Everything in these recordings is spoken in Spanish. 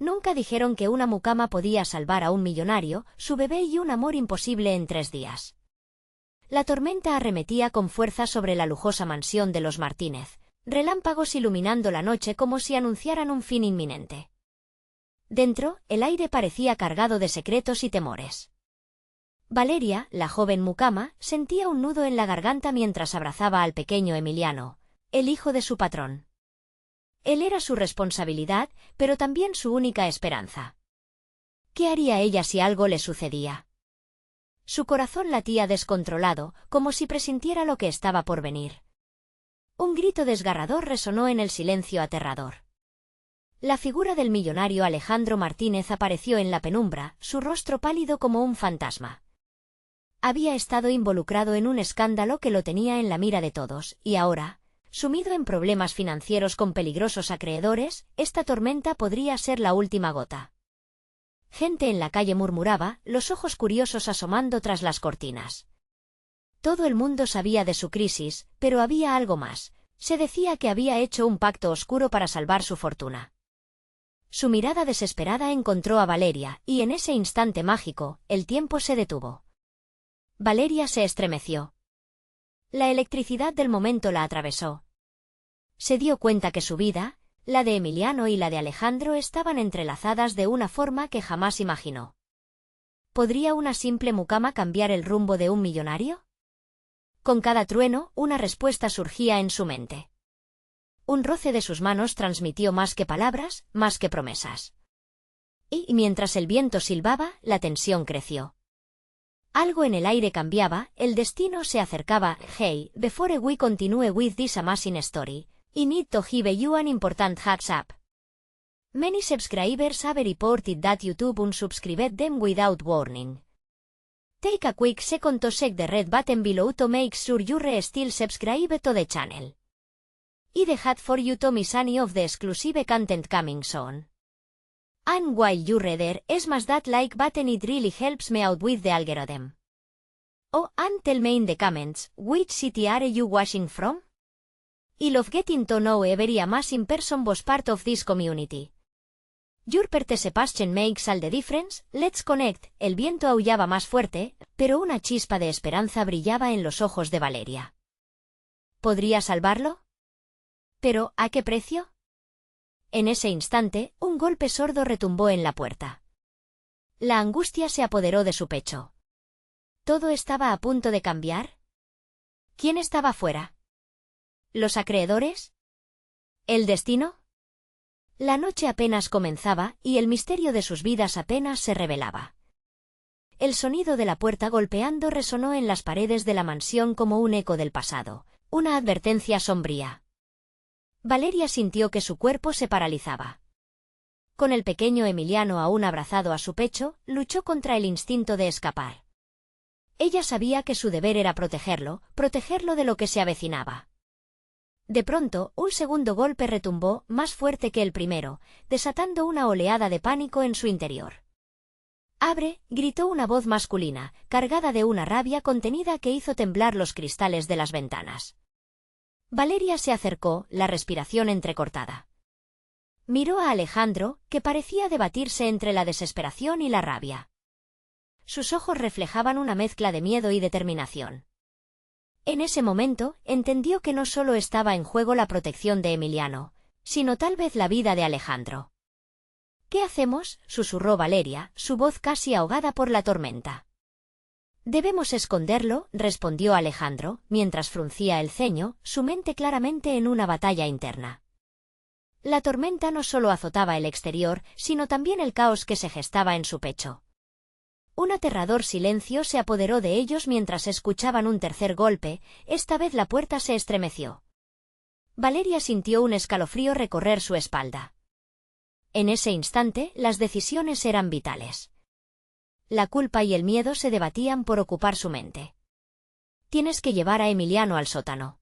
Nunca dijeron que una mucama podía salvar a un millonario, su bebé y un amor imposible en 3 días. La tormenta arremetía con fuerza sobre la lujosa mansión de los Martínez, relámpagos iluminando la noche como si anunciaran un fin inminente. Dentro, el aire parecía cargado de secretos y temores. Valeria, la joven mucama, sentía un nudo en la garganta mientras abrazaba al pequeño Emiliano, el hijo de su patrón. Él era su responsabilidad, pero también su única esperanza. ¿Qué haría ella si algo le sucedía? Su corazón latía descontrolado, como si presintiera lo que estaba por venir. Un grito desgarrador resonó en el silencio aterrador. La figura del millonario Alejandro Martínez apareció en la penumbra, su rostro pálido como un fantasma. Había estado involucrado en un escándalo que lo tenía en la mira de todos, y ahora, sumido en problemas financieros con peligrosos acreedores, esta tormenta podría ser la última gota. Gente en la calle murmuraba, los ojos curiosos asomando tras las cortinas. Todo el mundo sabía de su crisis, pero había algo más. Se decía que había hecho un pacto oscuro para salvar su fortuna. Su mirada desesperada encontró a Valeria, y en ese instante mágico, el tiempo se detuvo. Valeria se estremeció. La electricidad del momento la atravesó. Se dio cuenta que su vida, la de Emiliano y la de Alejandro estaban entrelazadas de una forma que jamás imaginó. ¿Podría una simple mucama cambiar el rumbo de un millonario? Con cada trueno, una respuesta surgía en su mente. Un roce de sus manos transmitió más que palabras, más que promesas. Y mientras el viento silbaba, la tensión creció. Algo en el aire cambiaba, el destino se acercaba. Hey, before we continue with this amazing story, I need to give you an important heads up. Many subscribers have reported that YouTube unsubscribed them without warning. Take a quick second to check the red button below to make sure you're still subscribed to the channel. I'd hate for you to miss any of the exclusive content coming soon. And while you're there, smash that like button, it really helps me out with the algorithm. Oh, and tell me in the comments, which city are you watching from? I love getting to know every amazing person was part of this community. Your participation makes all the difference, let's connect. El viento aullaba más fuerte, pero una chispa de esperanza brillaba en los ojos de Valeria. ¿Podría salvarlo? ¿Pero a qué precio? En ese instante, un golpe sordo retumbó en la puerta. La angustia se apoderó de su pecho. ¿Todo estaba a punto de cambiar? ¿Quién estaba fuera? ¿Los acreedores? ¿El destino? La noche apenas comenzaba, y el misterio de sus vidas apenas se revelaba. El sonido de la puerta golpeando resonó en las paredes de la mansión como un eco del pasado, una advertencia sombría. Valeria sintió que su cuerpo se paralizaba. Con el pequeño Emiliano aún abrazado a su pecho, luchó contra el instinto de escapar. Ella sabía que su deber era protegerlo de lo que se avecinaba. De pronto, un segundo golpe retumbó, más fuerte que el primero, desatando una oleada de pánico en su interior. «¡Abre!», gritó una voz masculina, cargada de una rabia contenida que hizo temblar los cristales de las ventanas. Valeria se acercó, la respiración entrecortada. Miró a Alejandro, que parecía debatirse entre la desesperación y la rabia. Sus ojos reflejaban una mezcla de miedo y determinación. En ese momento, entendió que no solo estaba en juego la protección de Emiliano, sino tal vez la vida de Alejandro. «¿Qué hacemos?», susurró Valeria, su voz casi ahogada por la tormenta. «Debemos esconderlo», respondió Alejandro, mientras fruncía el ceño, su mente claramente en una batalla interna. La tormenta no solo azotaba el exterior, sino también el caos que se gestaba en su pecho. Un aterrador silencio se apoderó de ellos mientras escuchaban un tercer golpe, esta vez la puerta se estremeció. Valeria sintió un escalofrío recorrer su espalda. En ese instante, las decisiones eran vitales. La culpa y el miedo se debatían por ocupar su mente. «Tienes que llevar a Emiliano al sótano»,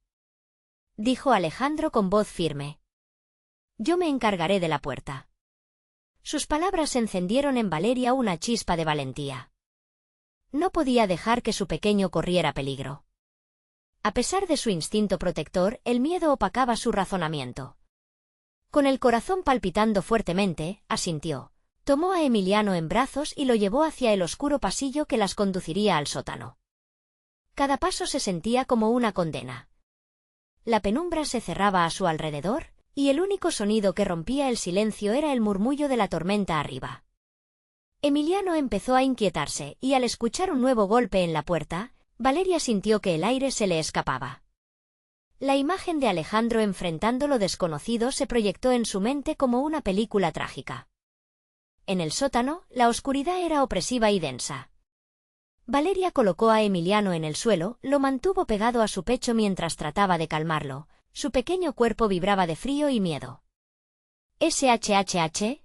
dijo Alejandro con voz firme. «Yo me encargaré de la puerta». Sus palabras encendieron en Valeria una chispa de valentía. No podía dejar que su pequeño corriera peligro. A pesar de su instinto protector, el miedo opacaba su razonamiento. Con el corazón palpitando fuertemente, asintió. Tomó a Emiliano en brazos y lo llevó hacia el oscuro pasillo que las conduciría al sótano. Cada paso se sentía como una condena. La penumbra se cerraba a su alrededor, y el único sonido que rompía el silencio era el murmullo de la tormenta arriba. Emiliano empezó a inquietarse, y al escuchar un nuevo golpe en la puerta, Valeria sintió que el aire se le escapaba. La imagen de Alejandro enfrentando lo desconocido se proyectó en su mente como una película trágica. En el sótano, la oscuridad era opresiva y densa. Valeria colocó a Emiliano en el suelo, lo mantuvo pegado a su pecho mientras trataba de calmarlo. Su pequeño cuerpo vibraba de frío y miedo. «¿SHHH?»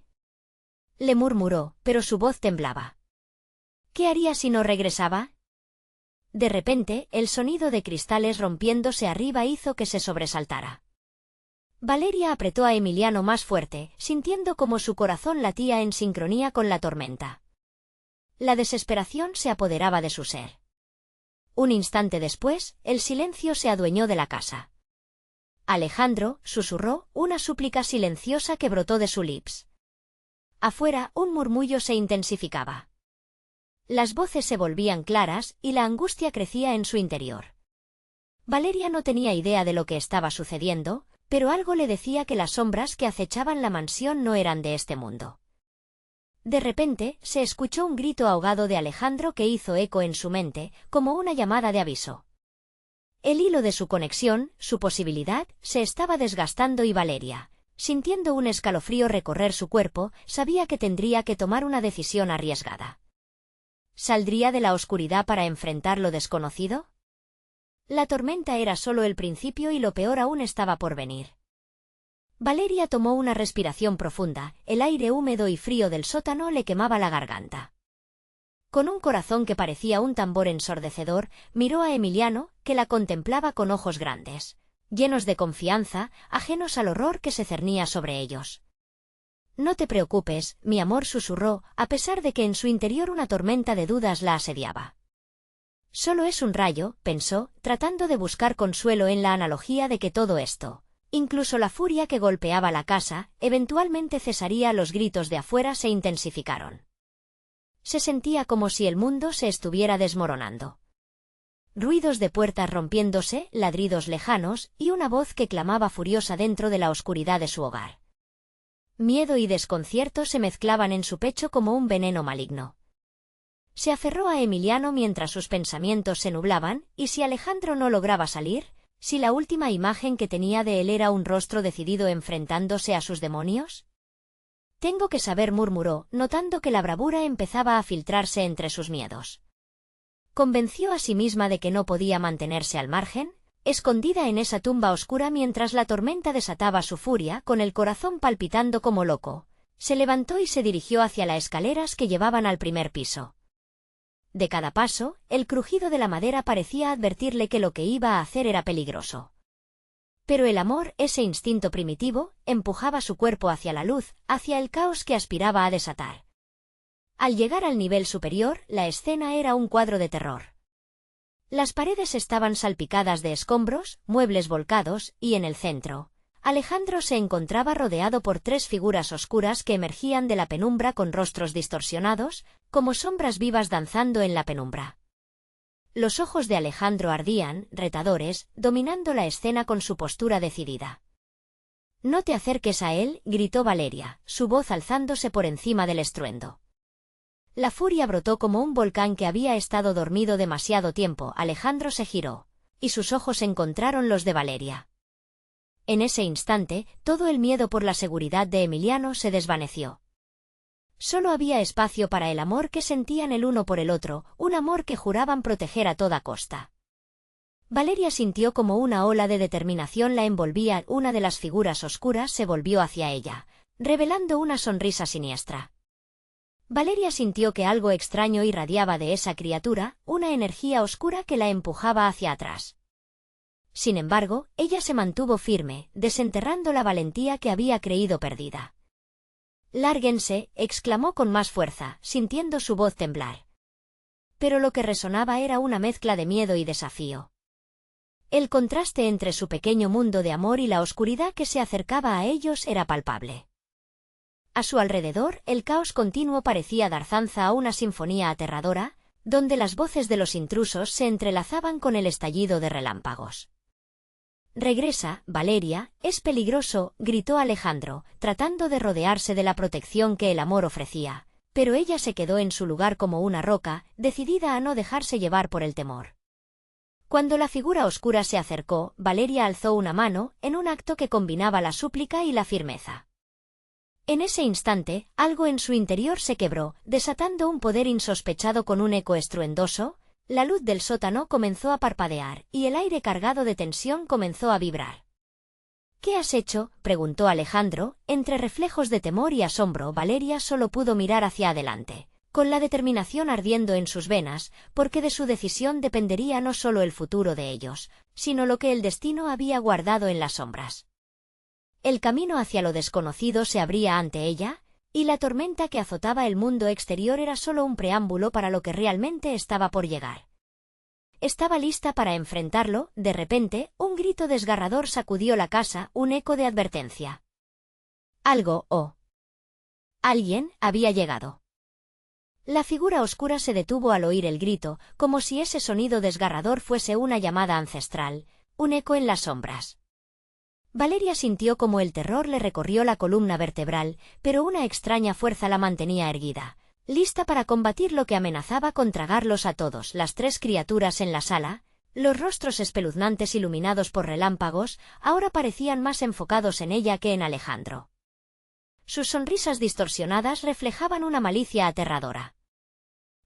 le murmuró, pero su voz temblaba. ¿Qué haría si no regresaba? De repente, el sonido de cristales rompiéndose arriba hizo que se sobresaltara. Valeria apretó a Emiliano más fuerte, sintiendo como su corazón latía en sincronía con la tormenta. La desesperación se apoderaba de su ser. Un instante después, el silencio se adueñó de la casa. Alejandro, susurró, una súplica silenciosa que brotó de sus lips. Afuera, un murmullo se intensificaba. Las voces se volvían claras, y la angustia crecía en su interior. Valeria no tenía idea de lo que estaba sucediendo, pero algo le decía que las sombras que acechaban la mansión no eran de este mundo. De repente, se escuchó un grito ahogado de Alejandro que hizo eco en su mente, como una llamada de aviso. El hilo de su conexión, su posibilidad, se estaba desgastando y Valeria, sintiendo un escalofrío recorrer su cuerpo, sabía que tendría que tomar una decisión arriesgada. ¿Saldría de la oscuridad para enfrentar lo desconocido? La tormenta era solo el principio y lo peor aún estaba por venir. Valeria tomó una respiración profunda, el aire húmedo y frío del sótano le quemaba la garganta. Con un corazón que parecía un tambor ensordecedor, miró a Emiliano, que la contemplaba con ojos grandes, llenos de confianza, ajenos al horror que se cernía sobre ellos. «No te preocupes, mi amor», susurró, a pesar de que en su interior una tormenta de dudas la asediaba. «Solo es un rayo», pensó, tratando de buscar consuelo en la analogía de que todo esto, incluso la furia que golpeaba la casa, eventualmente cesaría. Los gritos de afuera se intensificaron. Se sentía como si el mundo se estuviera desmoronando. Ruidos de puertas rompiéndose, ladridos lejanos, y una voz que clamaba furiosa dentro de la oscuridad de su hogar. Miedo y desconcierto se mezclaban en su pecho como un veneno maligno. Se aferró a Emiliano mientras sus pensamientos se nublaban, y si Alejandro no lograba salir, si la última imagen que tenía de él era un rostro decidido enfrentándose a sus demonios. «Tengo que saber», murmuró, notando que la bravura empezaba a filtrarse entre sus miedos. Convenció a sí misma de que no podía mantenerse al margen, escondida en esa tumba oscura mientras la tormenta desataba su furia, con el corazón palpitando como loco. Se levantó y se dirigió hacia las escaleras que llevaban al primer piso. De cada paso, el crujido de la madera parecía advertirle que lo que iba a hacer era peligroso. Pero el amor, ese instinto primitivo, empujaba su cuerpo hacia la luz, hacia el caos que aspiraba a desatar. Al llegar al nivel superior, la escena era un cuadro de terror. Las paredes estaban salpicadas de escombros, muebles volcados, y en el centro, Alejandro se encontraba rodeado por tres figuras oscuras que emergían de la penumbra con rostros distorsionados, como sombras vivas danzando en la penumbra. Los ojos de Alejandro ardían, retadores, dominando la escena con su postura decidida. «No te acerques a él», gritó Valeria, su voz alzándose por encima del estruendo. La furia brotó como un volcán que había estado dormido demasiado tiempo. Alejandro se giró, y sus ojos encontraron los de Valeria. En ese instante, todo el miedo por la seguridad de Emiliano se desvaneció. Solo había espacio para el amor que sentían el uno por el otro, un amor que juraban proteger a toda costa. Valeria sintió como una ola de determinación la envolvía. Una de las figuras oscuras se volvió hacia ella, revelando una sonrisa siniestra. Valeria sintió que algo extraño irradiaba de esa criatura, una energía oscura que la empujaba hacia atrás. Sin embargo, ella se mantuvo firme, desenterrando la valentía que había creído perdida. «Lárguense», exclamó con más fuerza, sintiendo su voz temblar. Pero lo que resonaba era una mezcla de miedo y desafío. El contraste entre su pequeño mundo de amor y la oscuridad que se acercaba a ellos era palpable. A su alrededor, el caos continuo parecía dar danza a una sinfonía aterradora, donde las voces de los intrusos se entrelazaban con el estallido de relámpagos. «Regresa, Valeria, es peligroso», gritó Alejandro, tratando de rodearse de la protección que el amor ofrecía, pero ella se quedó en su lugar como una roca, decidida a no dejarse llevar por el temor. Cuando la figura oscura se acercó, Valeria alzó una mano, en un acto que combinaba la súplica y la firmeza. En ese instante, algo en su interior se quebró, desatando un poder insospechado con un eco estruendoso. La luz del sótano comenzó a parpadear, y el aire cargado de tensión comenzó a vibrar. «¿Qué has hecho?», preguntó Alejandro, entre reflejos de temor y asombro. Valeria solo pudo mirar hacia adelante, con la determinación ardiendo en sus venas, porque de su decisión dependería no solo el futuro de ellos, sino lo que el destino había guardado en las sombras. El camino hacia lo desconocido se abría ante ella, y la tormenta que azotaba el mundo exterior era solo un preámbulo para lo que realmente estaba por llegar. Estaba lista para enfrentarlo. De repente, un grito desgarrador sacudió la casa, un eco de advertencia. Algo, alguien, había llegado. La figura oscura se detuvo al oír el grito, como si ese sonido desgarrador fuese una llamada ancestral, un eco en las sombras. Valeria sintió como el terror le recorrió la columna vertebral, pero una extraña fuerza la mantenía erguida, lista para combatir lo que amenazaba con tragarlos a todos. Las tres criaturas en la sala, los rostros espeluznantes iluminados por relámpagos, ahora parecían más enfocados en ella que en Alejandro. Sus sonrisas distorsionadas reflejaban una malicia aterradora.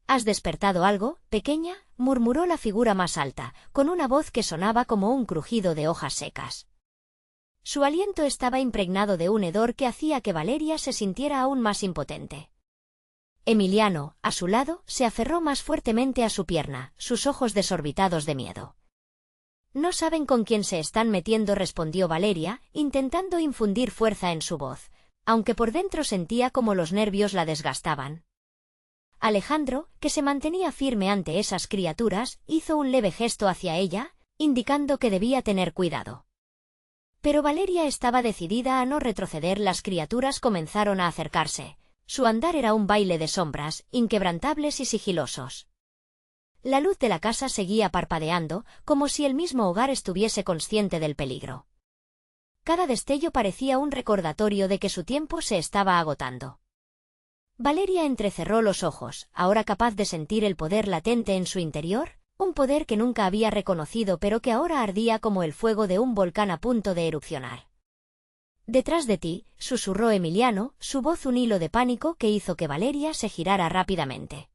«¿Has despertado algo, pequeña?», murmuró la figura más alta, con una voz que sonaba como un crujido de hojas secas. Su aliento estaba impregnado de un hedor que hacía que Valeria se sintiera aún más impotente. Emiliano, a su lado, se aferró más fuertemente a su pierna, sus ojos desorbitados de miedo. «No saben con quién se están metiendo», respondió Valeria, intentando infundir fuerza en su voz, aunque por dentro sentía como los nervios la desgastaban. Alejandro, que se mantenía firme ante esas criaturas, hizo un leve gesto hacia ella, indicando que debía tener cuidado. Pero Valeria estaba decidida a no retroceder. Las criaturas comenzaron a acercarse. Su andar era un baile de sombras, inquebrantables y sigilosos. La luz de la casa seguía parpadeando, como si el mismo hogar estuviese consciente del peligro. Cada destello parecía un recordatorio de que su tiempo se estaba agotando. Valeria entrecerró los ojos, ahora capaz de sentir el poder latente en su interior, un poder que nunca había reconocido pero que ahora ardía como el fuego de un volcán a punto de erupcionar. «Detrás de ti», susurró Emiliano, su voz un hilo de pánico que hizo que Valeria se girara rápidamente.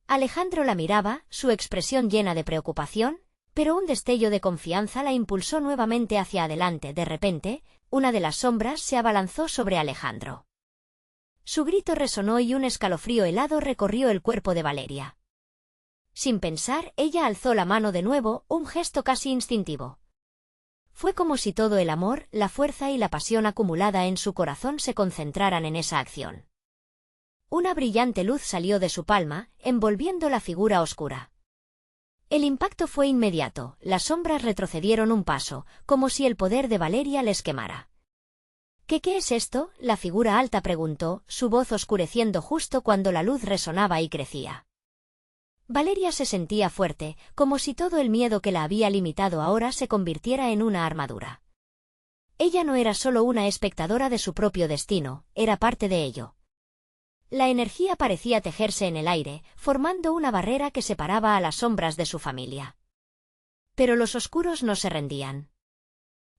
Alejandro la miraba, su expresión llena de preocupación, pero un destello de confianza la impulsó nuevamente hacia adelante. De repente, una de las sombras se abalanzó sobre Alejandro. Su grito resonó y un escalofrío helado recorrió el cuerpo de Valeria. Sin pensar, ella alzó la mano de nuevo, un gesto casi instintivo. Fue como si todo el amor, la fuerza y la pasión acumulada en su corazón se concentraran en esa acción. Una brillante luz salió de su palma, envolviendo la figura oscura. El impacto fue inmediato, las sombras retrocedieron un paso, como si el poder de Valeria les quemara. «¿Qué es esto?», la figura alta preguntó, su voz oscureciendo justo cuando la luz resonaba y crecía. Valeria se sentía fuerte, como si todo el miedo que la había limitado ahora se convirtiera en una armadura. Ella no era solo una espectadora de su propio destino, era parte de ello. La energía parecía tejerse en el aire, formando una barrera que separaba a las sombras de su familia. Pero los oscuros no se rendían.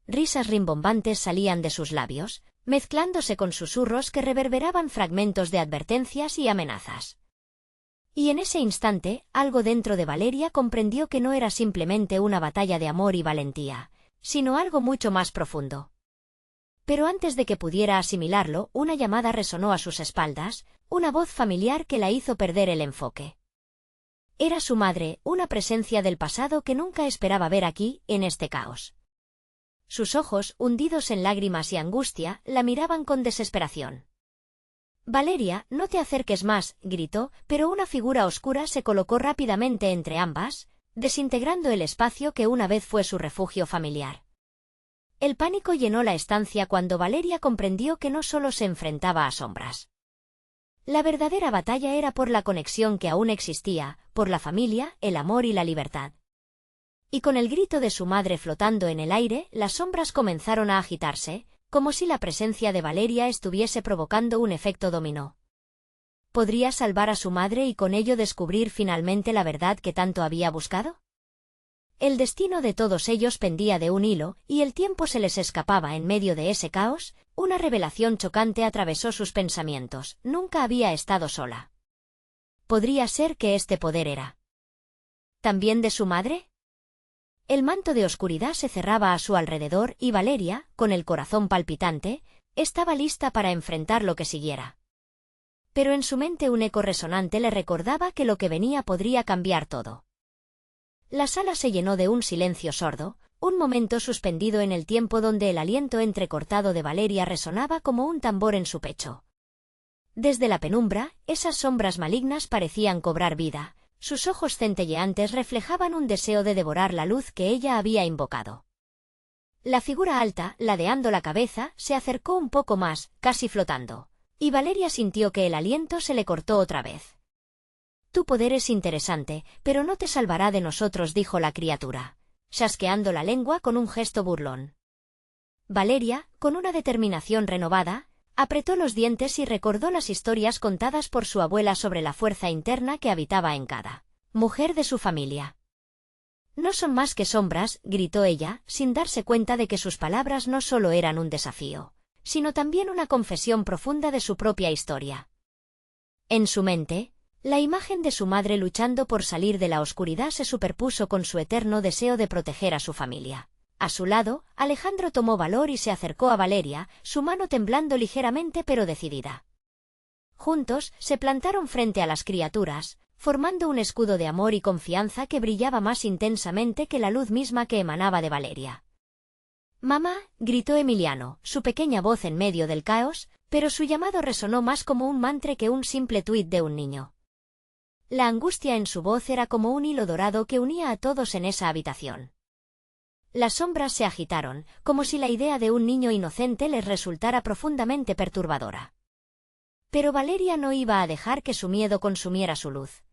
Risas rimbombantes salían de sus labios, mezclándose con susurros que reverberaban fragmentos de advertencias y amenazas. Y en ese instante, algo dentro de Valeria comprendió que no era simplemente una batalla de amor y valentía, sino algo mucho más profundo. Pero antes de que pudiera asimilarlo, una llamada resonó a sus espaldas, una voz familiar que la hizo perder el enfoque. Era su madre, una presencia del pasado que nunca esperaba ver aquí, en este caos. Sus ojos, hundidos en lágrimas y angustia, la miraban con desesperación. «Valeria, no te acerques más», gritó, pero una figura oscura se colocó rápidamente entre ambas, desintegrando el espacio que una vez fue su refugio familiar. El pánico llenó la estancia cuando Valeria comprendió que no solo se enfrentaba a sombras. La verdadera batalla era por la conexión que aún existía, por la familia, el amor y la libertad. Y con el grito de su madre flotando en el aire, las sombras comenzaron a agitarse, como si la presencia de Valeria estuviese provocando un efecto dominó. ¿Podría salvar a su madre y con ello descubrir finalmente la verdad que tanto había buscado? El destino de todos ellos pendía de un hilo, y el tiempo se les escapaba en medio de ese caos. Una revelación chocante atravesó sus pensamientos: nunca había estado sola. ¿Podría ser que este poder era también de su madre? El manto de oscuridad se cerraba a su alrededor y Valeria, con el corazón palpitante, estaba lista para enfrentar lo que siguiera. Pero en su mente un eco resonante le recordaba que lo que venía podría cambiar todo. La sala se llenó de un silencio sordo, un momento suspendido en el tiempo donde el aliento entrecortado de Valeria resonaba como un tambor en su pecho. Desde la penumbra, esas sombras malignas parecían cobrar vida, sus ojos centelleantes reflejaban un deseo de devorar la luz que ella había invocado. La figura alta, ladeando la cabeza, se acercó un poco más, casi flotando, y Valeria sintió que el aliento se le cortó otra vez. Tu poder es interesante, pero no te salvará de nosotros, dijo la criatura, chasqueando la lengua con un gesto burlón. Valeria, con una determinación renovada, apretó los dientes y recordó las historias contadas por su abuela sobre la fuerza interna que habitaba en cada mujer de su familia. No son más que sombras, gritó ella, sin darse cuenta de que sus palabras no solo eran un desafío, sino también una confesión profunda de su propia historia. En su mente, la imagen de su madre luchando por salir de la oscuridad se superpuso con su eterno deseo de proteger a su familia. A su lado, Alejandro tomó valor y se acercó a Valeria, su mano temblando ligeramente pero decidida. Juntos, se plantaron frente a las criaturas, formando un escudo de amor y confianza que brillaba más intensamente que la luz misma que emanaba de Valeria. «Mamá», gritó Emiliano, su pequeña voz en medio del caos, pero su llamado resonó más como un mantra que un simple tuit de un niño. La angustia en su voz era como un hilo dorado que unía a todos en esa habitación. Las sombras se agitaron, como si la idea de un niño inocente les resultara profundamente perturbadora. Pero Valeria no iba a dejar que su miedo consumiera su luz.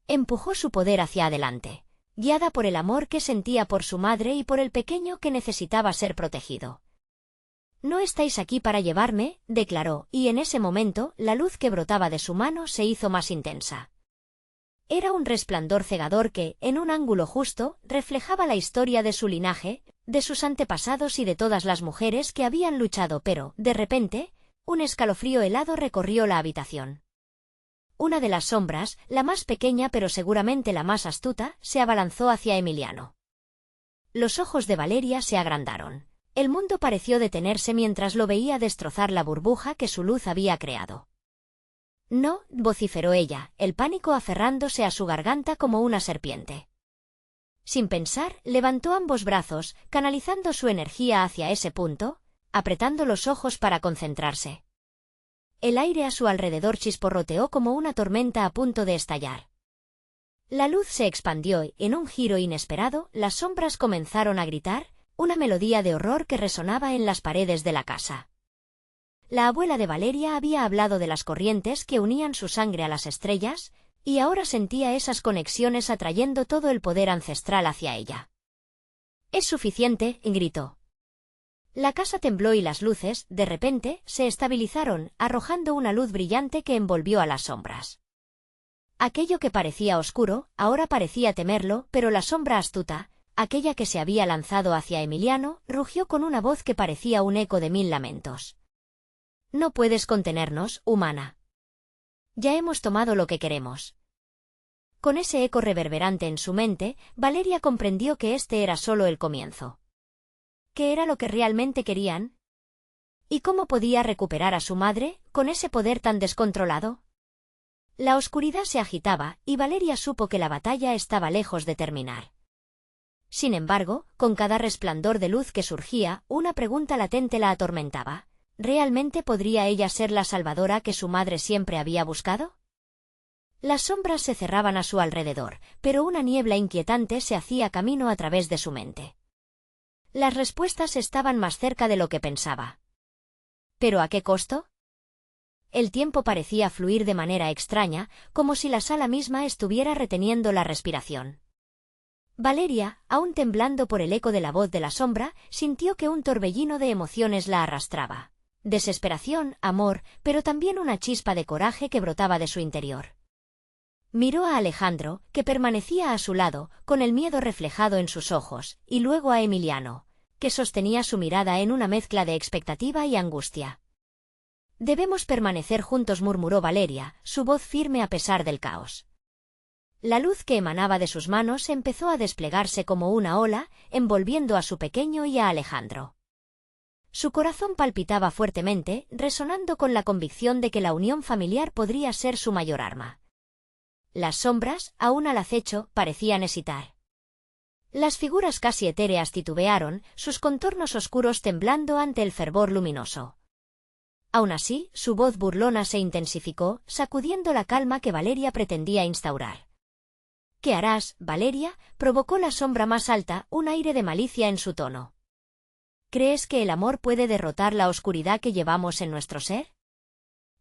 Empujó su poder hacia adelante, guiada por el amor que sentía por su madre y por el pequeño que necesitaba ser protegido. «No estáis aquí para llevarme», declaró, y en ese momento, la luz que brotaba de su mano se hizo más intensa. Era un resplandor cegador que, en un ángulo justo, reflejaba la historia de su linaje, de sus antepasados y de todas las mujeres que habían luchado, pero, de repente, un escalofrío helado recorrió la habitación. Una de las sombras, la más pequeña pero seguramente la más astuta, se abalanzó hacia Emiliano. Los ojos de Valeria se agrandaron. El mundo pareció detenerse mientras lo veía destrozar la burbuja que su luz había creado. «No», vociferó ella, el pánico aferrándose a su garganta como una serpiente. Sin pensar, levantó ambos brazos, canalizando su energía hacia ese punto, apretando los ojos para concentrarse. El aire a su alrededor chisporroteó como una tormenta a punto de estallar. La luz se expandió y, en un giro inesperado, las sombras comenzaron a gritar, una melodía de horror que resonaba en las paredes de la casa. La abuela de Valeria había hablado de las corrientes que unían su sangre a las estrellas, y ahora sentía esas conexiones atrayendo todo el poder ancestral hacia ella. «Es suficiente», gritó. La casa tembló y las luces, de repente, se estabilizaron, arrojando una luz brillante que envolvió a las sombras. Aquello que parecía oscuro, ahora parecía temerlo, pero la sombra astuta, aquella que se había lanzado hacia Emiliano, rugió con una voz que parecía un eco de 1000 lamentos. «No puedes contenernos, humana. Ya hemos tomado lo que queremos». Con ese eco reverberante en su mente, Valeria comprendió que este era solo el comienzo. ¿Qué era lo que realmente querían? ¿Y cómo podía recuperar a su madre, con ese poder tan descontrolado? La oscuridad se agitaba, y Valeria supo que la batalla estaba lejos de terminar. Sin embargo, con cada resplandor de luz que surgía, una pregunta latente la atormentaba. ¿Realmente podría ella ser la salvadora que su madre siempre había buscado? Las sombras se cerraban a su alrededor, pero una niebla inquietante se hacía camino a través de su mente. Las respuestas estaban más cerca de lo que pensaba. ¿Pero a qué costo? El tiempo parecía fluir de manera extraña, como si la sala misma estuviera reteniendo la respiración. Valeria, aún temblando por el eco de la voz de la sombra, sintió que un torbellino de emociones la arrastraba. Desesperación, amor, pero también una chispa de coraje que brotaba de su interior. Miró a Alejandro, que permanecía a su lado, con el miedo reflejado en sus ojos, y luego a Emiliano, que sostenía su mirada en una mezcla de expectativa y angustia. «Debemos permanecer juntos», murmuró Valeria, su voz firme a pesar del caos. La luz que emanaba de sus manos empezó a desplegarse como una ola, envolviendo a su pequeño y a Alejandro. Su corazón palpitaba fuertemente, resonando con la convicción de que la unión familiar podría ser su mayor arma. Las sombras, aún al acecho, parecían hesitar. Las figuras casi etéreas titubearon, sus contornos oscuros temblando ante el fervor luminoso. Aún así, su voz burlona se intensificó, sacudiendo la calma que Valeria pretendía instaurar. «¿Qué harás, Valeria?», provocó la sombra más alta, un aire de malicia en su tono. «¿Crees que el amor puede derrotar la oscuridad que llevamos en nuestro ser?»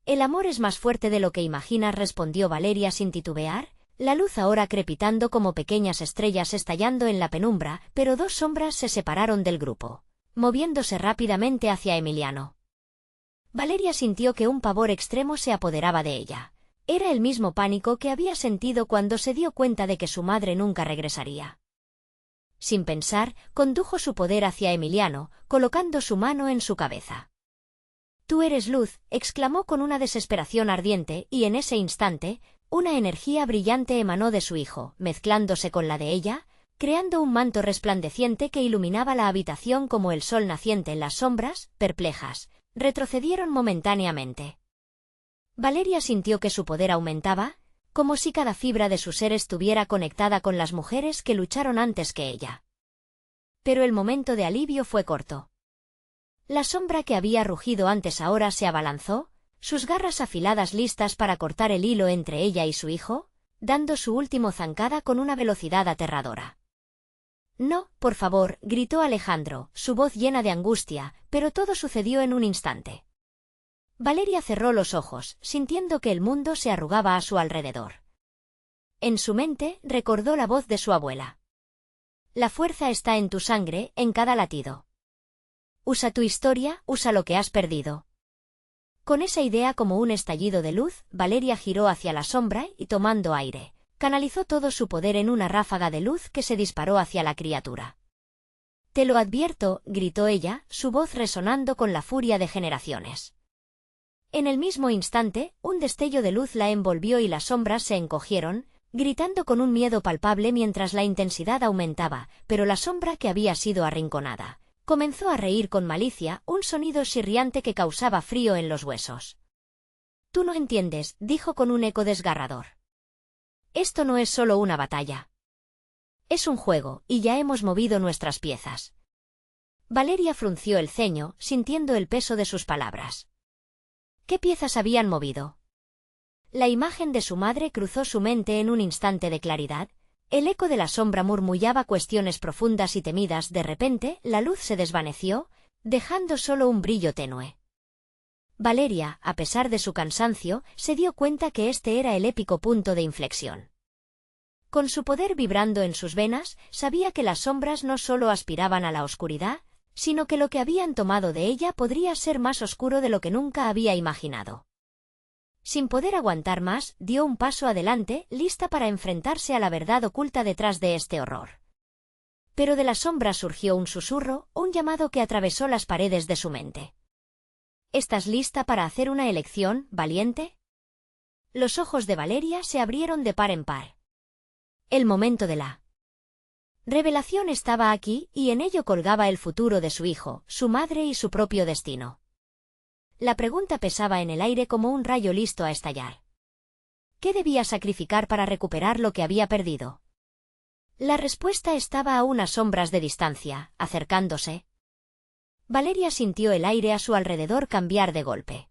«El amor es más fuerte de lo que imaginas», respondió Valeria sin titubear, la luz ahora crepitando como pequeñas estrellas estallando en la penumbra, pero dos sombras se separaron del grupo, moviéndose rápidamente hacia Emiliano. Valeria sintió que un pavor extremo se apoderaba de ella. Era el mismo pánico que había sentido cuando se dio cuenta de que su madre nunca regresaría. Sin pensar, condujo su poder hacia Emiliano, colocando su mano en su cabeza. «Tú eres luz», exclamó con una desesperación ardiente, y en ese instante, una energía brillante emanó de su hijo, mezclándose con la de ella, creando un manto resplandeciente que iluminaba la habitación como el sol naciente. Las sombras, perplejas, retrocedieron momentáneamente. Valeria sintió que su poder aumentaba, como si cada fibra de su ser estuviera conectada con las mujeres que lucharon antes que ella. Pero el momento de alivio fue corto. La sombra que había rugido antes ahora se abalanzó, sus garras afiladas listas para cortar el hilo entre ella y su hijo, dando su último zancada con una velocidad aterradora. «No, por favor», gritó Alejandro, su voz llena de angustia, pero todo sucedió en un instante. Valeria cerró los ojos, sintiendo que el mundo se arrugaba a su alrededor. En su mente recordó la voz de su abuela. «La fuerza está en tu sangre, en cada latido. Usa tu historia, usa lo que has perdido». Con esa idea como un estallido de luz, Valeria giró hacia la sombra y, tomando aire, canalizó todo su poder en una ráfaga de luz que se disparó hacia la criatura. «Te lo advierto», gritó ella, su voz resonando con la furia de generaciones. En el mismo instante, un destello de luz la envolvió y las sombras se encogieron, gritando con un miedo palpable mientras la intensidad aumentaba, pero la sombra que había sido arrinconada comenzó a reír con malicia, un sonido chirriante que causaba frío en los huesos. «Tú no entiendes», dijo con un eco desgarrador. «Esto no es solo una batalla. Es un juego, y ya hemos movido nuestras piezas». Valeria frunció el ceño, sintiendo el peso de sus palabras. ¿Qué piezas habían movido? La imagen de su madre cruzó su mente en un instante de claridad. El eco de la sombra murmullaba cuestiones profundas y temidas. De repente, la luz se desvaneció, dejando solo un brillo tenue. Valeria, a pesar de su cansancio, se dio cuenta que este era el épico punto de inflexión. Con su poder vibrando en sus venas, sabía que las sombras no solo aspiraban a la oscuridad, sino que lo que habían tomado de ella podría ser más oscuro de lo que nunca había imaginado. Sin poder aguantar más, dio un paso adelante, lista para enfrentarse a la verdad oculta detrás de este horror. Pero de las sombras surgió un susurro, un llamado que atravesó las paredes de su mente. ¿Estás lista para hacer una elección, valiente? Los ojos de Valeria se abrieron de par en par. El momento de la revelación estaba aquí, y en ello colgaba el futuro de su hijo, su madre y su propio destino. La pregunta pesaba en el aire como un rayo listo a estallar. ¿Qué debía sacrificar para recuperar lo que había perdido? La respuesta estaba a unas sombras de distancia, acercándose. Valeria sintió el aire a su alrededor cambiar de golpe.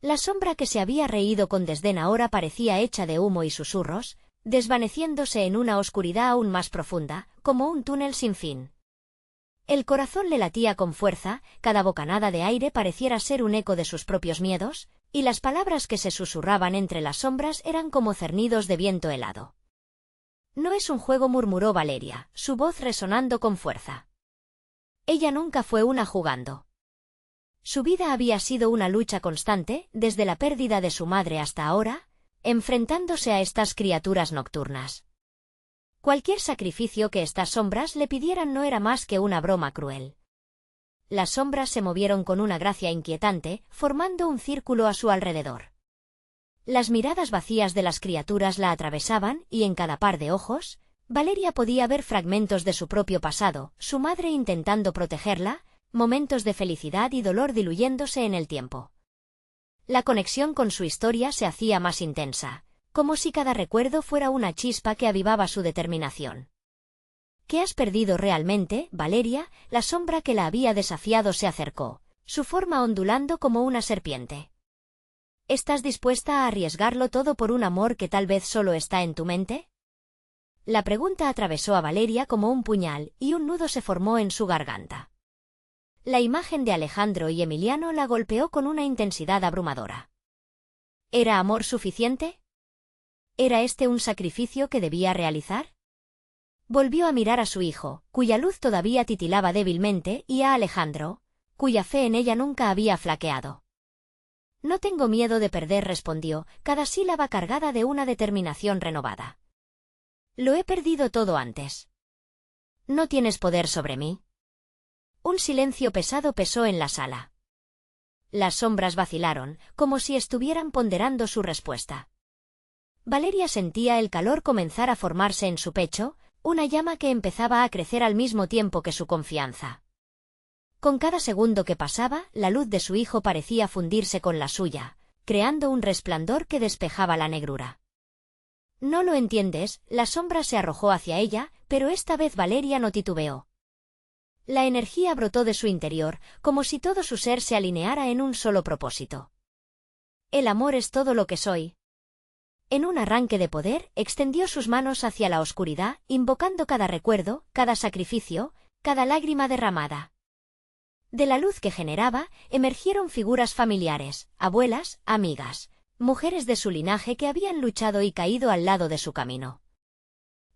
La sombra que se había reído con desdén ahora parecía hecha de humo y susurros, desvaneciéndose en una oscuridad aún más profunda, como un túnel sin fin. El corazón le latía con fuerza, cada bocanada de aire pareciera ser un eco de sus propios miedos, y las palabras que se susurraban entre las sombras eran como cernidos de viento helado. «No es un juego», murmuró Valeria, su voz resonando con fuerza. Ella nunca fue una jugando. Su vida había sido una lucha constante, desde la pérdida de su madre hasta ahora, enfrentándose a estas criaturas nocturnas. Cualquier sacrificio que estas sombras le pidieran no era más que una broma cruel. Las sombras se movieron con una gracia inquietante, formando un círculo a su alrededor. Las miradas vacías de las criaturas la atravesaban y en cada par de ojos, Valeria podía ver fragmentos de su propio pasado, su madre intentando protegerla, momentos de felicidad y dolor diluyéndose en el tiempo. La conexión con su historia se hacía más intensa, como si cada recuerdo fuera una chispa que avivaba su determinación. ¿Qué has perdido realmente, Valeria? La sombra que la había desafiado se acercó, su forma ondulando como una serpiente. ¿Estás dispuesta a arriesgarlo todo por un amor que tal vez solo está en tu mente? La pregunta atravesó a Valeria como un puñal y un nudo se formó en su garganta. La imagen de Alejandro y Emiliano la golpeó con una intensidad abrumadora. ¿Era amor suficiente? ¿Era este un sacrificio que debía realizar? Volvió a mirar a su hijo, cuya luz todavía titilaba débilmente, y a Alejandro, cuya fe en ella nunca había flaqueado. No tengo miedo de perder, respondió, cada sílaba cargada de una determinación renovada. Lo he perdido todo antes. ¿No tienes poder sobre mí? Un silencio pesado pesó en la sala. Las sombras vacilaron, como si estuvieran ponderando su respuesta. Valeria sentía el calor comenzar a formarse en su pecho, una llama que empezaba a crecer al mismo tiempo que su confianza. Con cada segundo que pasaba, la luz de su hijo parecía fundirse con la suya, creando un resplandor que despejaba la negrura. No lo entiendes, la sombra se arrojó hacia ella, pero esta vez Valeria no titubeó. La energía brotó de su interior, como si todo su ser se alineara en un solo propósito. El amor es todo lo que soy. En un arranque de poder, extendió sus manos hacia la oscuridad, invocando cada recuerdo, cada sacrificio, cada lágrima derramada. De la luz que generaba, emergieron figuras familiares, abuelas, amigas, mujeres de su linaje que habían luchado y caído al lado de su camino.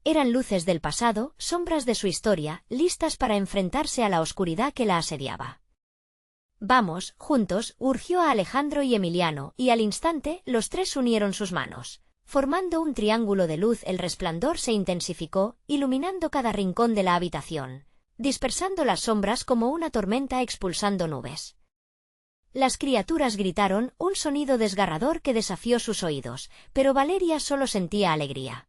Eran luces del pasado, sombras de su historia, listas para enfrentarse a la oscuridad que la asediaba. Vamos, juntos, urgió a Alejandro y Emiliano, y al instante, los tres unieron sus manos. Formando un triángulo de luz, el resplandor se intensificó, iluminando cada rincón de la habitación, dispersando las sombras como una tormenta expulsando nubes. Las criaturas gritaron, un sonido desgarrador que desafió sus oídos, pero Valeria solo sentía alegría.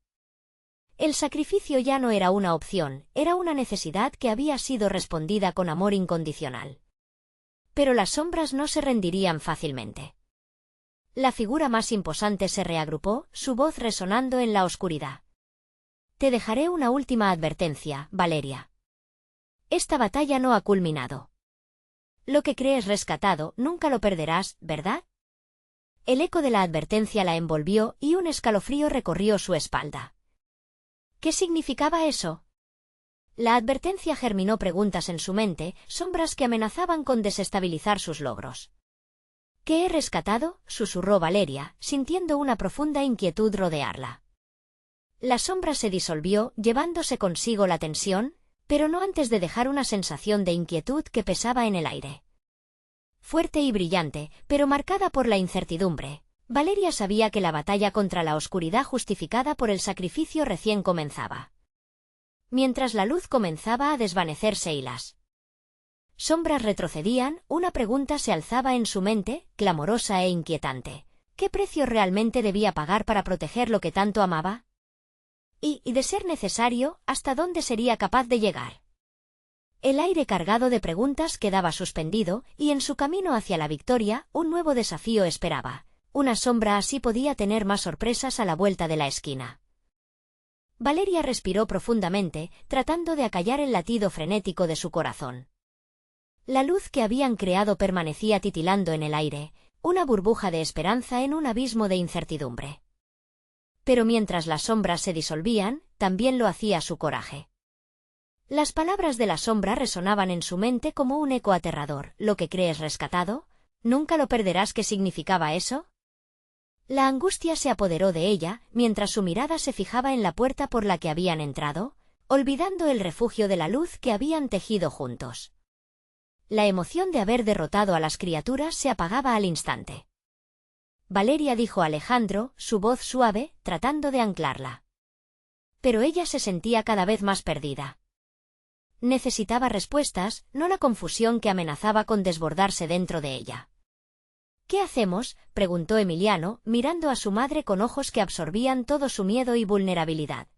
El sacrificio ya no era una opción, era una necesidad que había sido respondida con amor incondicional. Pero las sombras no se rendirían fácilmente. La figura más imposante se reagrupó, su voz resonando en la oscuridad. Te dejaré una última advertencia, Valeria. Esta batalla no ha culminado. Lo que crees rescatado, nunca lo perderás, ¿verdad? El eco de la advertencia la envolvió y un escalofrío recorrió su espalda. ¿Qué significaba eso? La advertencia germinó preguntas en su mente, sombras que amenazaban con desestabilizar sus logros. ¿Qué he rescatado?, susurró Valeria, sintiendo una profunda inquietud rodearla. La sombra se disolvió, llevándose consigo la tensión, pero no antes de dejar una sensación de inquietud que pesaba en el aire. Fuerte y brillante, pero marcada por la incertidumbre, Valeria sabía que la batalla contra la oscuridad justificada por el sacrificio recién comenzaba. Mientras la luz comenzaba a desvanecerse y las sombras retrocedían, una pregunta se alzaba en su mente, clamorosa e inquietante. ¿Qué precio realmente debía pagar para proteger lo que tanto amaba? Y, de ser necesario, ¿hasta dónde sería capaz de llegar? El aire cargado de preguntas quedaba suspendido, y en su camino hacia la victoria, un nuevo desafío esperaba. Una sombra así podía tener más sorpresas a la vuelta de la esquina. Valeria respiró profundamente, tratando de acallar el latido frenético de su corazón. La luz que habían creado permanecía titilando en el aire, una burbuja de esperanza en un abismo de incertidumbre. Pero mientras las sombras se disolvían, también lo hacía su coraje. Las palabras de la sombra resonaban en su mente como un eco aterrador. ¿Lo que crees rescatado? ¿Nunca lo perderás? ¿Qué significaba eso? La angustia se apoderó de ella, mientras su mirada se fijaba en la puerta por la que habían entrado, olvidando el refugio de la luz que habían tejido juntos. La emoción de haber derrotado a las criaturas se apagaba al instante. Valeria, dijo Alejandro, su voz suave, tratando de anclarla. Pero ella se sentía cada vez más perdida. Necesitaba respuestas, no la confusión que amenazaba con desbordarse dentro de ella. ¿Qué hacemos?, preguntó Emiliano, mirando a su madre con ojos que absorbían todo su miedo y vulnerabilidad.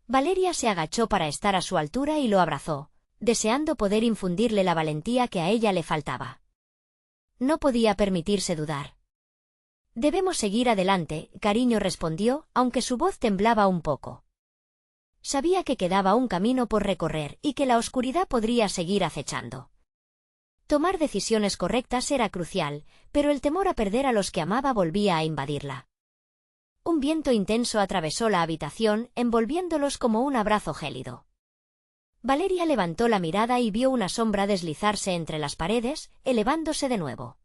Valeria se agachó para estar a su altura y lo abrazó, deseando poder infundirle la valentía que a ella le faltaba. No podía permitirse dudar. Debemos seguir adelante, cariño, respondió, aunque su voz temblaba un poco. Sabía que quedaba un camino por recorrer y que la oscuridad podría seguir acechando. Tomar decisiones correctas era crucial, pero el temor a perder a los que amaba volvía a invadirla. Un viento intenso atravesó la habitación, envolviéndolos como un abrazo gélido. Valeria levantó la mirada y vio una sombra deslizarse entre las paredes, elevándose de nuevo.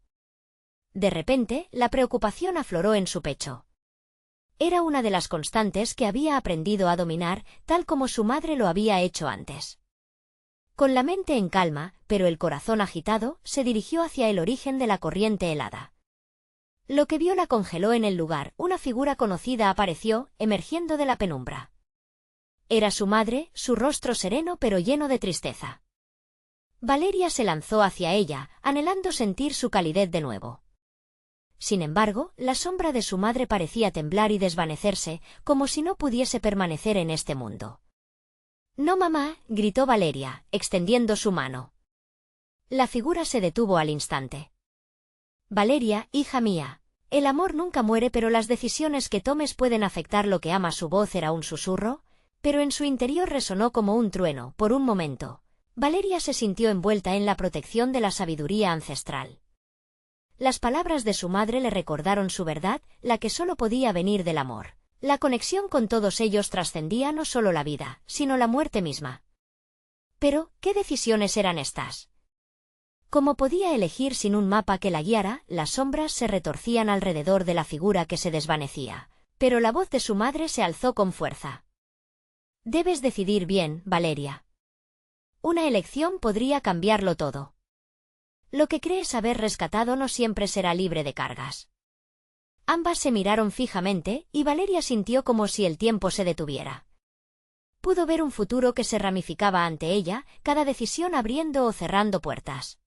De repente, la preocupación afloró en su pecho. Era una de las constantes que había aprendido a dominar, tal como su madre lo había hecho antes. Con la mente en calma, pero el corazón agitado, se dirigió hacia el origen de la corriente helada. Lo que vio la congeló en el lugar. Una figura conocida apareció, emergiendo de la penumbra. Era su madre, su rostro sereno pero lleno de tristeza. Valeria se lanzó hacia ella, anhelando sentir su calidez de nuevo. Sin embargo, la sombra de su madre parecía temblar y desvanecerse, como si no pudiese permanecer en este mundo. «No, mamá», gritó Valeria, extendiendo su mano. La figura se detuvo al instante. «Valeria, hija mía, el amor nunca muere, pero las decisiones que tomes pueden afectar lo que amas». Su voz era un susurro, pero en su interior resonó como un trueno. Por un momento, Valeria se sintió envuelta en la protección de la sabiduría ancestral. Las palabras de su madre le recordaron su verdad, la que solo podía venir del amor. La conexión con todos ellos trascendía no solo la vida, sino la muerte misma. Pero, ¿qué decisiones eran estas? Como podía elegir sin un mapa que la guiara, las sombras se retorcían alrededor de la figura que se desvanecía, pero la voz de su madre se alzó con fuerza. «Debes decidir bien, Valeria. Una elección podría cambiarlo todo. Lo que crees haber rescatado no siempre será libre de cargas». Ambas se miraron fijamente, y Valeria sintió como si el tiempo se detuviera. Pudo ver un futuro que se ramificaba ante ella, cada decisión abriendo o cerrando puertas.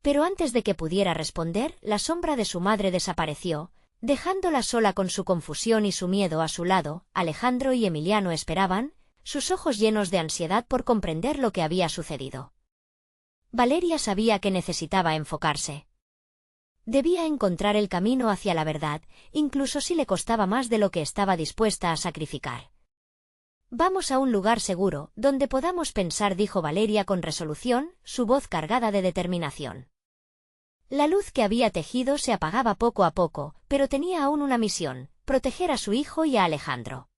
Pero antes de que pudiera responder, la sombra de su madre desapareció, dejándola sola con su confusión y su miedo. A su lado, Alejandro y Emiliano esperaban, sus ojos llenos de ansiedad por comprender lo que había sucedido. Valeria sabía que necesitaba enfocarse. Debía encontrar el camino hacia la verdad, incluso si le costaba más de lo que estaba dispuesta a sacrificar. «Vamos a un lugar seguro, donde podamos pensar», dijo Valeria con resolución, su voz cargada de determinación. La luz que había tejido se apagaba poco a poco, pero tenía aún una misión: proteger a su hijo y a Alejandro.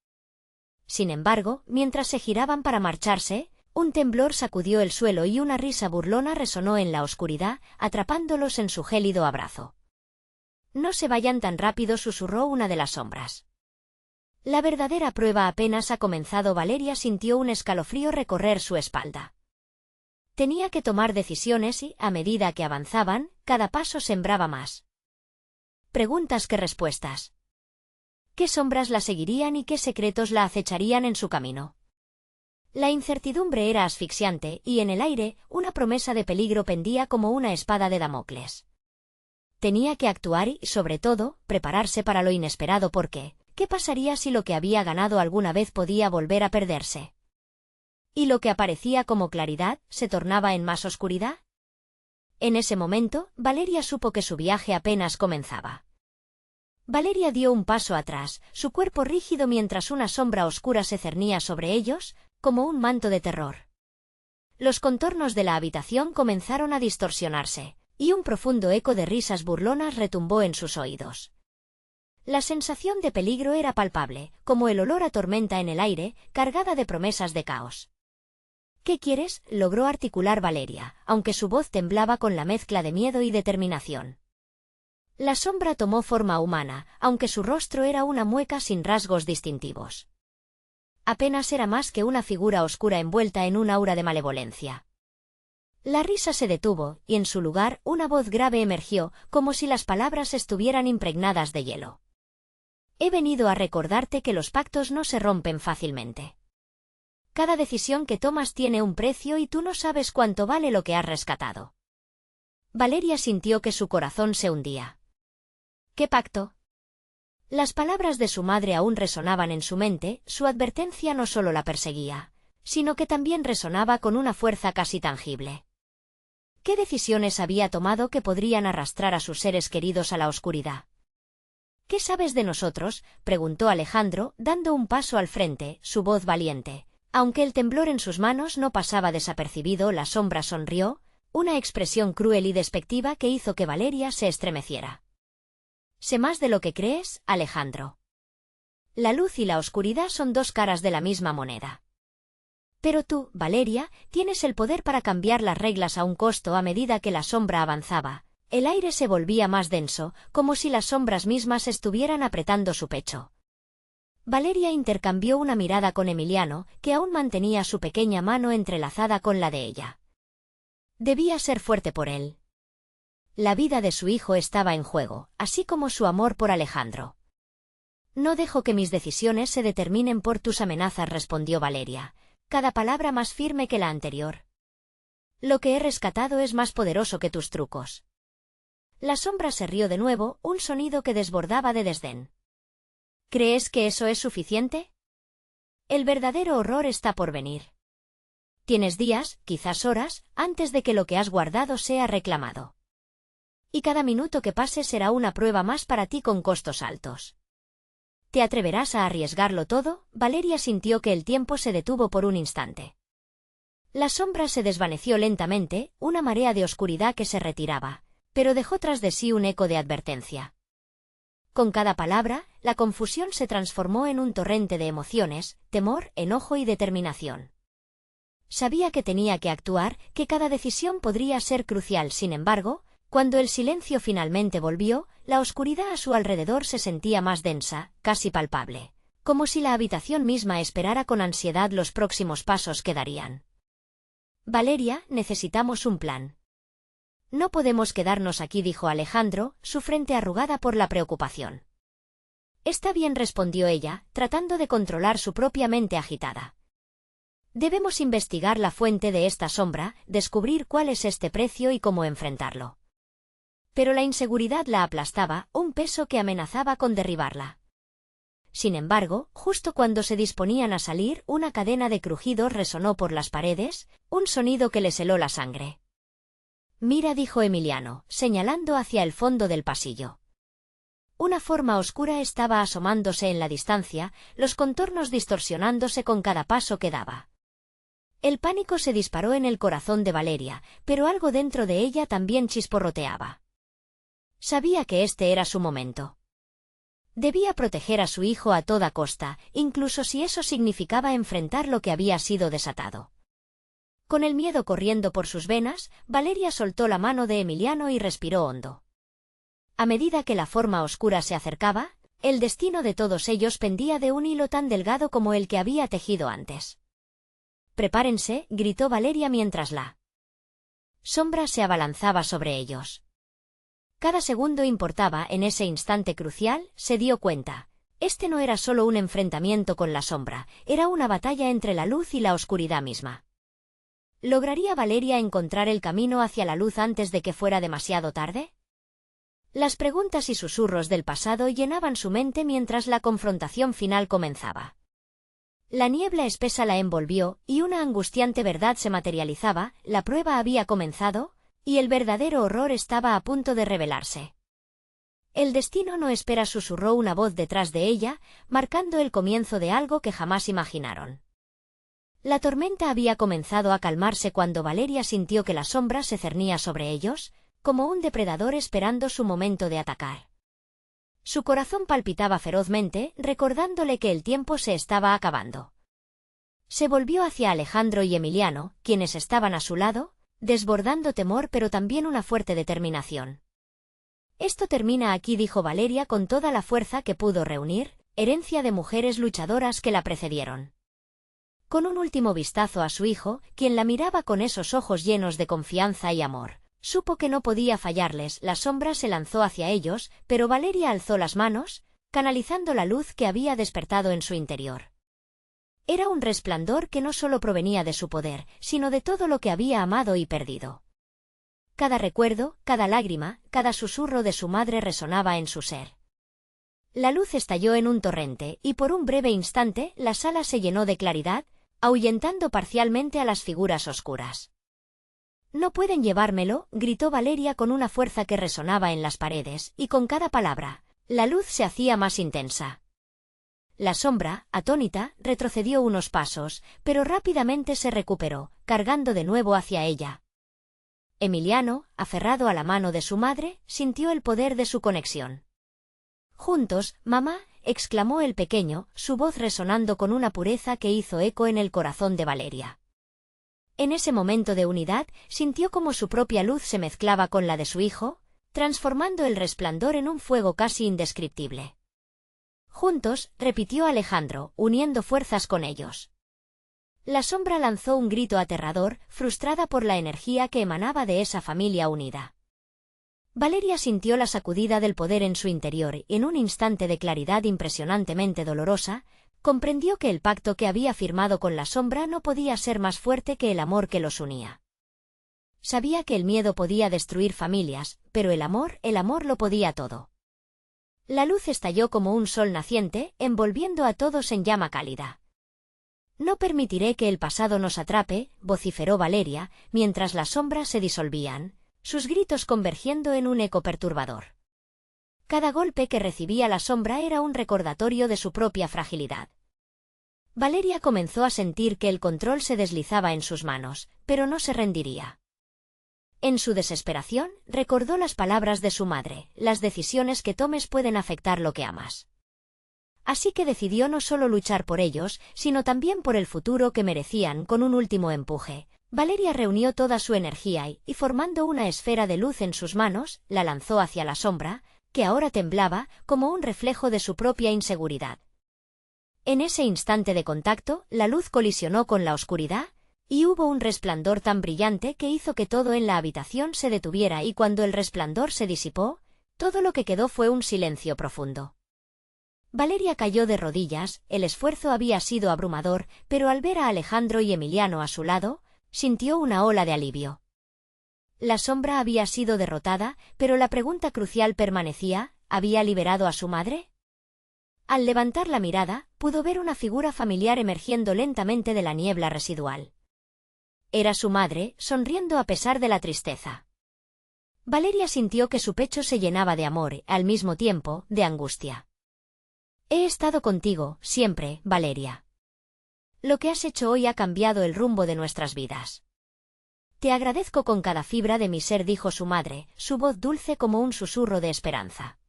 Sin embargo, mientras se giraban para marcharse, un temblor sacudió el suelo y una risa burlona resonó en la oscuridad, atrapándolos en su gélido abrazo. «No se vayan tan rápido», susurró una de las sombras. La verdadera prueba apenas ha comenzado. Valeria sintió un escalofrío recorrer su espalda. Tenía que tomar decisiones y, a medida que avanzaban, cada paso sembraba más preguntas que respuestas. ¿Qué sombras la seguirían y qué secretos la acecharían en su camino? La incertidumbre era asfixiante, y en el aire, una promesa de peligro pendía como una espada de Damocles. Tenía que actuar y, sobre todo, prepararse para lo inesperado porque, ¿qué pasaría si lo que había ganado alguna vez podía volver a perderse? ¿Y lo que aparecía como claridad, se tornaba en más oscuridad? En ese momento, Valeria supo que su viaje apenas comenzaba. Valeria dio un paso atrás, su cuerpo rígido mientras una sombra oscura se cernía sobre ellos, como un manto de terror. Los contornos de la habitación comenzaron a distorsionarse, y un profundo eco de risas burlonas retumbó en sus oídos. La sensación de peligro era palpable, como el olor a tormenta en el aire, cargada de promesas de caos. «¿Qué quieres?», logró articular Valeria, aunque su voz temblaba con la mezcla de miedo y determinación. La sombra tomó forma humana, aunque su rostro era una mueca sin rasgos distintivos. Apenas era más que una figura oscura envuelta en un aura de malevolencia. La risa se detuvo, y en su lugar una voz grave emergió, como si las palabras estuvieran impregnadas de hielo. «He venido a recordarte que los pactos no se rompen fácilmente. Cada decisión que tomas tiene un precio y tú no sabes cuánto vale lo que has rescatado». Valeria sintió que su corazón se hundía. «¿Qué pacto?». Las palabras de su madre aún resonaban en su mente, su advertencia no solo la perseguía, sino que también resonaba con una fuerza casi tangible. ¿Qué decisiones había tomado que podrían arrastrar a sus seres queridos a la oscuridad? «¿Qué sabes de nosotros?», preguntó Alejandro, dando un paso al frente, su voz valiente. Aunque el temblor en sus manos no pasaba desapercibido, la sombra sonrió, una expresión cruel y despectiva que hizo que Valeria se estremeciera. «Sé más de lo que crees, Alejandro. La luz y la oscuridad son dos caras de la misma moneda. Pero tú, Valeria, tienes el poder para cambiar las reglas a un costo». A medida que la sombra avanzaba, el aire se volvía más denso, como si las sombras mismas estuvieran apretando su pecho. Valeria intercambió una mirada con Emiliano, que aún mantenía su pequeña mano entrelazada con la de ella. Debía ser fuerte por él. La vida de su hijo estaba en juego, así como su amor por Alejandro. «No dejo que mis decisiones se determinen por tus amenazas», respondió Valeria, cada palabra más firme que la anterior. «Lo que he rescatado es más poderoso que tus trucos». La sombra se rió de nuevo, un sonido que desbordaba de desdén. «¿Crees que eso es suficiente? El verdadero horror está por venir. Tienes días, quizás horas, antes de que lo que has guardado sea reclamado. Y cada minuto que pase será una prueba más para ti con costos altos. ¿Te atreverás a arriesgarlo todo?». Valeria sintió que el tiempo se detuvo por un instante. La sombra se desvaneció lentamente, una marea de oscuridad que se retiraba, pero dejó tras de sí un eco de advertencia. Con cada palabra, la confusión se transformó en un torrente de emociones, temor, enojo y determinación. Sabía que tenía que actuar, que cada decisión podría ser crucial. Sin embargo, cuando el silencio finalmente volvió, la oscuridad a su alrededor se sentía más densa, casi palpable, como si la habitación misma esperara con ansiedad los próximos pasos que darían. «Valeria, necesitamos un plan». «No podemos quedarnos aquí», dijo Alejandro, su frente arrugada por la preocupación. «Está bien», respondió ella, tratando de controlar su propia mente agitada. «Debemos investigar la fuente de esta sombra, descubrir cuál es este precio y cómo enfrentarlo». Pero la inseguridad la aplastaba, un peso que amenazaba con derribarla. Sin embargo, justo cuando se disponían a salir, una cadena de crujidos resonó por las paredes, un sonido que les heló la sangre. «Mira», dijo Emiliano, señalando hacia el fondo del pasillo. Una forma oscura estaba asomándose en la distancia, los contornos distorsionándose con cada paso que daba. El pánico se disparó en el corazón de Valeria, pero algo dentro de ella también chisporroteaba. Sabía que este era su momento. Debía proteger a su hijo a toda costa, incluso si eso significaba enfrentar lo que había sido desatado. Con el miedo corriendo por sus venas, Valeria soltó la mano de Emiliano y respiró hondo. A medida que la forma oscura se acercaba, el destino de todos ellos pendía de un hilo tan delgado como el que había tejido antes. «Prepárense», gritó Valeria mientras la sombra se abalanzaba sobre ellos. Cada segundo importaba. En ese instante crucial, se dio cuenta. Este no era solo un enfrentamiento con la sombra, era una batalla entre la luz y la oscuridad misma. ¿Lograría Valeria encontrar el camino hacia la luz antes de que fuera demasiado tarde? Las preguntas y susurros del pasado llenaban su mente mientras la confrontación final comenzaba. La niebla espesa la envolvió, y una angustiante verdad se materializaba: la prueba había comenzado, y el verdadero horror estaba a punto de revelarse. «El destino no espera», susurró una voz detrás de ella, marcando el comienzo de algo que jamás imaginaron. La tormenta había comenzado a calmarse cuando Valeria sintió que la sombra se cernía sobre ellos, como un depredador esperando su momento de atacar. Su corazón palpitaba ferozmente, recordándole que el tiempo se estaba acabando. Se volvió hacia Alejandro y Emiliano, quienes estaban a su lado, desbordando temor pero también una fuerte determinación. «Esto termina aquí», dijo Valeria con toda la fuerza que pudo reunir, herencia de mujeres luchadoras que la precedieron. Con un último vistazo a su hijo, quien la miraba con esos ojos llenos de confianza y amor, supo que no podía fallarles. La sombra se lanzó hacia ellos, pero Valeria alzó las manos, canalizando la luz que había despertado en su interior. Era un resplandor que no solo provenía de su poder, sino de todo lo que había amado y perdido. Cada recuerdo, cada lágrima, cada susurro de su madre resonaba en su ser. La luz estalló en un torrente, y por un breve instante la sala se llenó de claridad, ahuyentando parcialmente a las figuras oscuras. «No pueden llevármelo», gritó Valeria con una fuerza que resonaba en las paredes, y con cada palabra, la luz se hacía más intensa. La sombra, atónita, retrocedió unos pasos, pero rápidamente se recuperó, cargando de nuevo hacia ella. Emiliano, aferrado a la mano de su madre, sintió el poder de su conexión. «Juntos, mamá», exclamó el pequeño, su voz resonando con una pureza que hizo eco en el corazón de Valeria. En ese momento de unidad, sintió como su propia luz se mezclaba con la de su hijo, transformando el resplandor en un fuego casi indescriptible. «Juntos», repitió Alejandro, uniendo fuerzas con ellos. La sombra lanzó un grito aterrador, frustrada por la energía que emanaba de esa familia unida. Valeria sintió la sacudida del poder en su interior y en un instante de claridad impresionantemente dolorosa, comprendió que el pacto que había firmado con la sombra no podía ser más fuerte que el amor que los unía. Sabía que el miedo podía destruir familias, pero el amor lo podía todo. La luz estalló como un sol naciente, envolviendo a todos en llama cálida. «No permitiré que el pasado nos atrape», vociferó Valeria, mientras las sombras se disolvían, sus gritos convergiendo en un eco perturbador. Cada golpe que recibía la sombra era un recordatorio de su propia fragilidad. Valeria comenzó a sentir que el control se deslizaba en sus manos, pero no se rendiría. En su desesperación, recordó las palabras de su madre: «Las decisiones que tomes pueden afectar lo que amas». Así que decidió no solo luchar por ellos, sino también por el futuro que merecían. Con un último empuje, Valeria reunió toda su energía y, formando una esfera de luz en sus manos, la lanzó hacia la sombra, que ahora temblaba, como un reflejo de su propia inseguridad. En ese instante de contacto, la luz colisionó con la oscuridad, y hubo un resplandor tan brillante que hizo que todo en la habitación se detuviera, y cuando el resplandor se disipó, todo lo que quedó fue un silencio profundo. Valeria cayó de rodillas, el esfuerzo había sido abrumador, pero al ver a Alejandro y Emiliano a su lado, sintió una ola de alivio. La sombra había sido derrotada, pero la pregunta crucial permanecía: ¿había liberado a su madre? Al levantar la mirada, pudo ver una figura familiar emergiendo lentamente de la niebla residual. Era su madre, sonriendo a pesar de la tristeza. Valeria sintió que su pecho se llenaba de amor, al mismo tiempo, de angustia. «He estado contigo, siempre, Valeria. Lo que has hecho hoy ha cambiado el rumbo de nuestras vidas. Te agradezco con cada fibra de mi ser», dijo su madre, su voz dulce como un susurro de esperanza.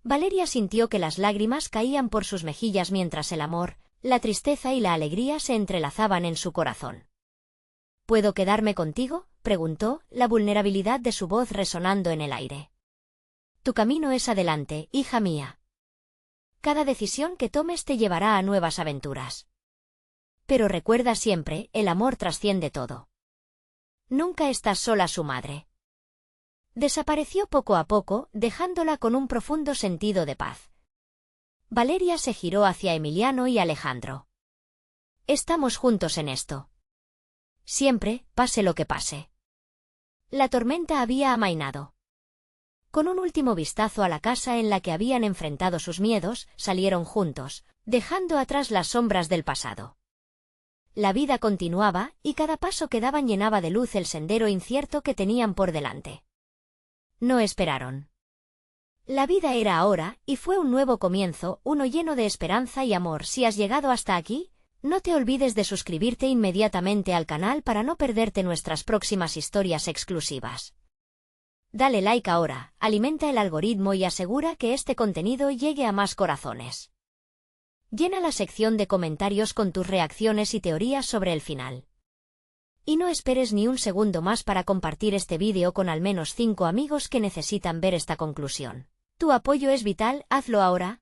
Valeria sintió que las lágrimas caían por sus mejillas mientras el amor, la tristeza y la alegría se entrelazaban en su corazón. «¿Puedo quedarme contigo?», preguntó, la vulnerabilidad de su voz resonando en el aire. «Tu camino es adelante, hija mía. Cada decisión que tomes te llevará a nuevas aventuras. Pero recuerda siempre, el amor trasciende todo. Nunca estás sola». Su madre desapareció poco a poco, dejándola con un profundo sentido de paz. Valeria se giró hacia Emiliano y Alejandro. «Estamos juntos en esto. Siempre, pase lo que pase». La tormenta había amainado. Con un último vistazo a la casa en la que habían enfrentado sus miedos, salieron juntos, dejando atrás las sombras del pasado. La vida continuaba, y cada paso que daban llenaba de luz el sendero incierto que tenían por delante. No esperaron. La vida era ahora, y fue un nuevo comienzo, uno lleno de esperanza y amor. Si has llegado hasta aquí, no te olvides de suscribirte inmediatamente al canal para no perderte nuestras próximas historias exclusivas. Dale like ahora, alimenta el algoritmo y asegura que este contenido llegue a más corazones. Llena la sección de comentarios con tus reacciones y teorías sobre el final. Y no esperes ni un segundo más para compartir este vídeo con al menos 5 amigos que necesitan ver esta conclusión. Tu apoyo es vital, hazlo ahora.